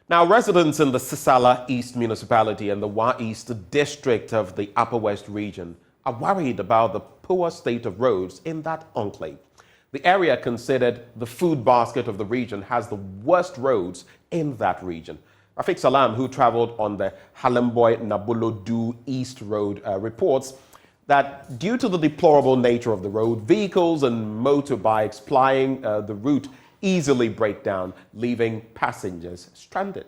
Now, residents in the Sissala East Municipality and the Wa East District of the Upper West region are worried about the poor state of roads in that enclave. The area, considered the food basket of the region, has the worst roads in that region. Rafiq Salam, who traveled on the Halemboy Nabulo East Road, reports that due to the deplorable nature of the road, vehicles and motorbikes plying the route easily break down, leaving passengers stranded.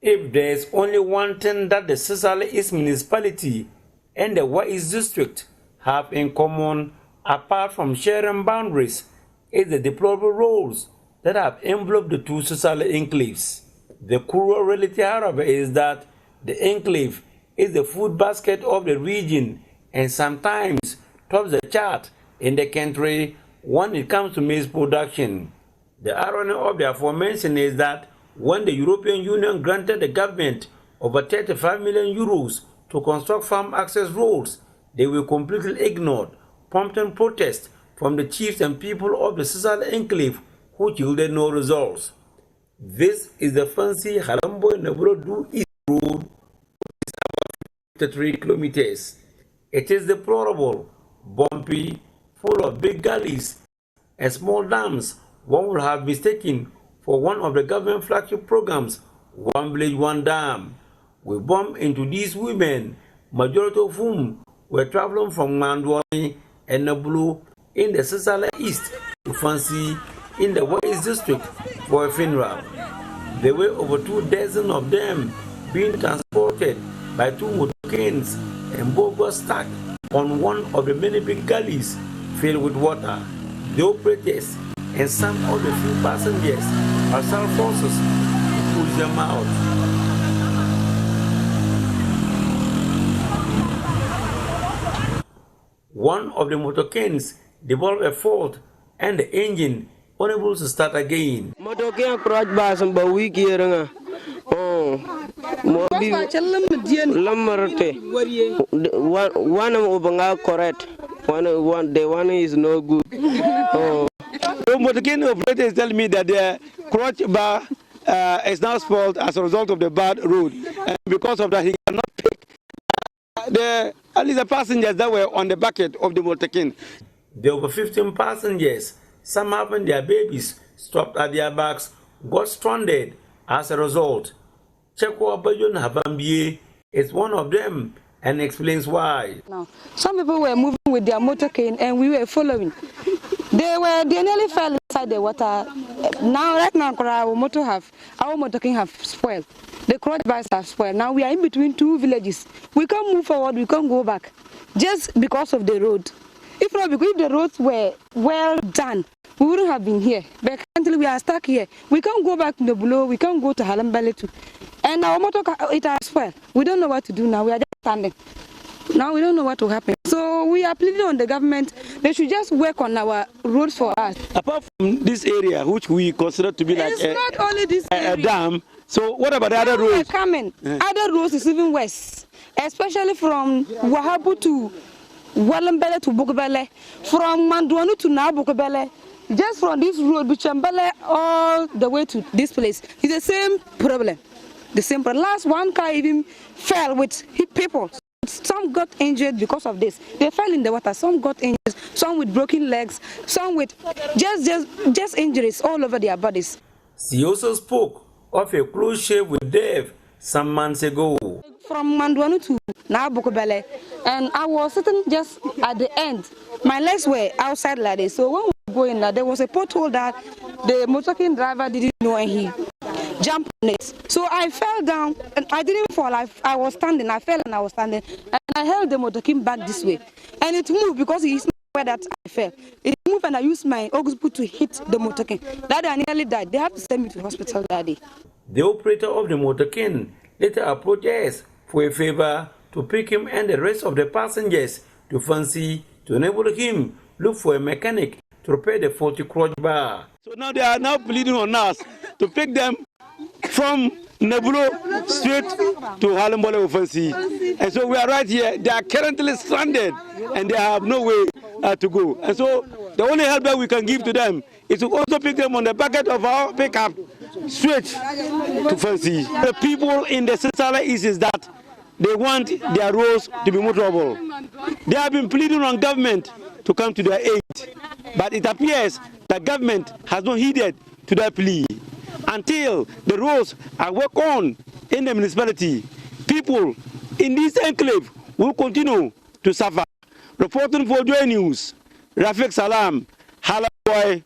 If there's only one thing that the Sissala East Municipality and the Wa East District have in common, apart from sharing boundaries, is the deplorable roads that have enveloped the two Sissala enclaves. The cruel reality, however, is that the enclave is the food basket of the region and sometimes tops the chart in the country when it comes to maize production. The irony of the aforementioned is that when the European Union granted the government over 35 million euros to construct farm access roads, they were completely ignored, prompting protests from the chiefs and people of the Sissala enclave, which yielded no results. This is the fancy Halemboy Nabulo East Road, which is about 53 kilometers. It is deplorable, bumpy, full of big gullies and small dams one would have mistaken for one of the government flagship programs, One Village, One Dam. We bumped into these women, majority of whom were traveling from Mandwani and Nabulo in the Sissala East to Fancy in the Wa East District for a funeral. There were over 24 of them being transported by two motorcanes, and both got stuck on one of the many big gullies filled with water. The operators and some of the few passengers are sent forces to push them out. One of the motorcanes developed a fault and the engine unable to start again. Motorcane cross bar some week here. Mobi Lamarate. One of them correct. One is no good. The motorcane operators tell me that the crotch bar is now spoiled as a result of the bad road, and because of that he cannot pick at least the passengers that were on the bucket of the motorcane. There were 15 passengers. Some having their babies stopped at their backs, got stranded as a result. Chekwa Bayon Habambie is one of them and explains why. Now, some people were moving with their motorcane and we were following. They nearly fell inside the water. Now, right now, our motorcane have spoiled. The cross bars have spoiled. Now we are in between two villages. We can't move forward, we can't go back, just because of the road. If not, because if the roads were well done, we wouldn't have been here. But until we are stuck here, we can't go back to the below, we can't go to Halembele too. And our motor, it has spoiled. We don't know what to do now. We are just standing. Now we don't know what will happen. So we are pleading on the government. They should just work on our roads for us. Apart from this area, which we consider to be like not only this a dam, so what about the other roads? Other roads is even worse, especially from Wahabu to Walambele to Bukubele, from Mandwanu to Nabukubele, just from this road, Bichambele, all the way to this place. It's the same problem. The same problem. Last one car even fell with people. Some got injured because of this. They fell in the water. Some got injured. Some with broken legs. Some with just injuries all over their bodies. She also spoke of a cruise ship with death some months ago. From Mandwanu to Nabukubele, and I was sitting just at the end. My legs were outside like this. So when we were going there was a pothole that the motorcade driver didn't know, and he jumped on it. So I fell down, and I didn't fall. I was standing. I fell and I was standing, and I held the motorcade back this way, and it moved because it's not where that I fell. It moved, and I used my oxbow to hit the motorcade. That I nearly died. They had to send me to the hospital that day. The operator of the motorcade later approached us for a favor to pick him and the rest of the passengers to Fancy to enable him look for a mechanic to repair the faulty crotch bar. So now they are now pleading on us to pick them from Nabulo straight to Halembole Fancy. And so we are right here. They are currently stranded and they have no way to go. And so the only help that we can give to them is to also pick them on the bucket of our pickup straight to Fancy. The people in the Sissala East is that they want their roads to be motorable. They have been pleading on government to come to their aid, but it appears that government has not heeded to their plea. Until the roads are worked on in the municipality, people in this enclave will continue to suffer. Reporting for Joy News, Rafiq Salam, Hala Boy.